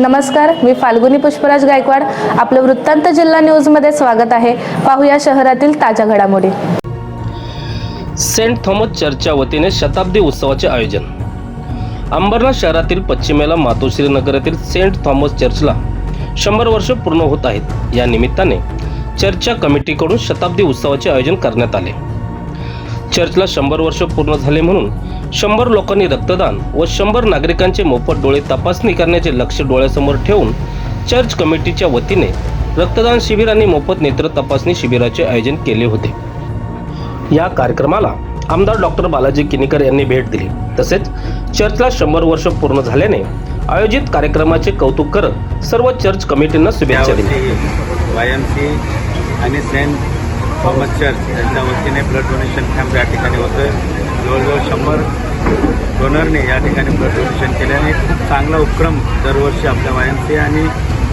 नमस्कार, मी फाल्गुनी पुष्पराज गायकवाड. आपलं वृत्तांत जिल्हा न्यूजमध्ये स्वागत आहे. पाहूया शहरातील ताज्या घडामोडी. सेंट थॉमस चर्चच्या वतीने शताब्दी उत्सवाचे आयोजन. अंबरनाथ शहरातील पश्चिमेला मातोश्री नगर येथील सेंट थॉमस चर्चला 100 वर्ष पूर्ण होत आहेत. या निमित्ताने चर्चच्या कमिटीकडून शताब्दी उत्सवाचे आयोजन करण्यात आले. चर्चला 100 वर्ष पूर्ण झाले म्हणून 100 लोकांनी रक्तदान व 100 नागरिकांचे मोफत डोळे तपासणी करण्याचे लक्ष्य डोळ्यासमोर ठेवून चर्च कमिटीच्या वतीने रक्तदान शिबिर आणि मोफत नेत्र तपासणी शिबिराचे आयोजन केले होते. या कार्यक्रमाला आमदार डॉक्टर बालाजी किनीकर यांनी भेट दिली. तसेच चर्चला 100 वर्ष पूर्ण झाल्याने आयोजित कार्यक्रमाचे कौतुक करत सर्व चर्च कमिटींना शुभेच्छा दिल्या. YMC आणि सेंट थॉमस चर्च यांच्या वतीने ब्लड डोनेशन कॅम्प या ठिकाणी होतं. जवळजवळ 100 डोनरने या ठिकाणी ब्लड डोनेशन केल्याने खूप चांगला उपक्रम दरवर्षी आपल्या YMC आणि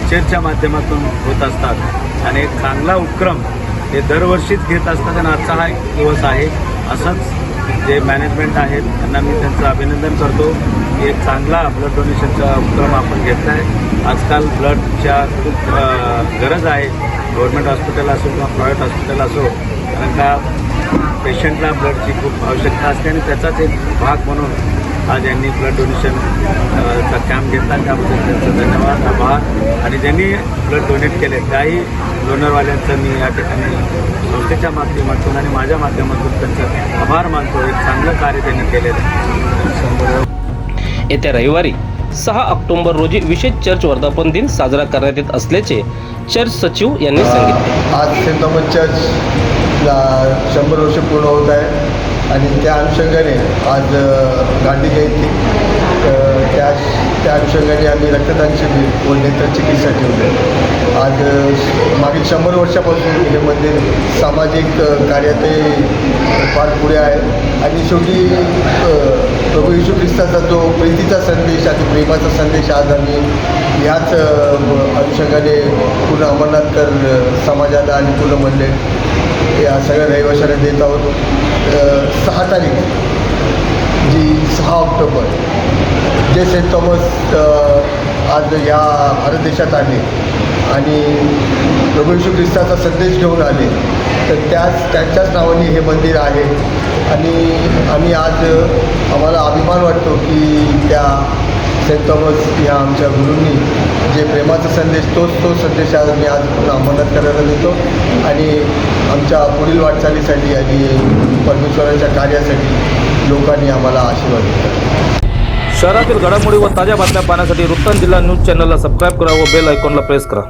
चर्चच्या माध्यमातून होत असतात आणि एक चांगला उपक्रम हे दरवर्षीच घेत असतात आणि आजचा हा दिवस आहे. असंच जे मॅनेजमेंट आहेत त्यांना मी त्यांचं अभिनंदन करतो की एक चांगला ब्लड डोनेशनचा उपक्रम आपण घेतला आहे. आजकाल ब्लडच्या खूप गरज आहे, गव्हर्नमेंट हॉस्पिटल असो किंवा प्रायव्हेट हॉस्पिटल असो, कारण का पेशंटला ब्लडची खूप आवश्यकता असते आणि त्याचाच एक भाग म्हणून आज यांनी ब्लड डोनेशन चा कॅम्प घेतला. त्याबद्दल त्यांचं धन्यवाद, आभार. आणि ज्यांनी ब्लड डोनेट केले त्याही डोनरवाल्यांचं मी या ठिकाणी संस्थेच्या माध्यमातून आणि माझ्या माध्यमातून त्यांचं आभार मानतो. एक चांगलं कार्य त्यांनी केलेलं. येत्या रविवारी 6 ऑक्टोबर रोजी विशेष चर्च वर्धापन दिन साजरा करण्यात येत असल्याचे चर्च सचिव यांनी सांगितले. आज सेंट थॉमस चर्चला 100 वर्ष पूर्ण होत आहे आणि त्या अनुषंगाने आज गांधी जयंती त्या अनुषंगाने आम्ही रक्तदान शिबिर व नेत्र चिकित्सा ठेवले. आज मागील 100 वर्षापासून हे मंदिर सामाजिक कार्यातही फार पुढे आहे आणि शेवटी प्रभू येशू ख्रिस्ताचा जो प्रीतीचा संदेश आणि प्रेमाचा संदेश आज आम्ही ह्याच अनुषंगाने पूर्ण अमरनाथकर समाजाला आणि पूर्ण म्हणले या सगळ्या रहिवाशांना देत आहोत. 6 तारीख जी 6 ऑक्टोबर जे सेंट थॉमस आज या भारत देशात आले आणि प्रभू येशू ख्रिस्ताचा संदेश घेऊन आले, तर त्यांच्याच नावाने हे मंदिर आहे. आणि आम्ही आज आम्हाला अभिमान वाटतो की त्या सेंट थॉमस या आमच्या गुरूंनी जे प्रेमाचा संदेश तोच संदेश आज मी आज पूर्ण अंमलात करायला देतो आणि आमच्या पुढील वाटचालीसाठी आणि परमेश्वराच्या कार्यासाठी लोकांनी आम्हाला आशीर्वाद दिला. शहरातील घडामोडी व ताज्या बातम्या पाहण्यासाठी वृत्तांत जिल्हा न्यूज चॅनलला सबस्क्राईब करा व बेल आयकॉनला प्रेस करा.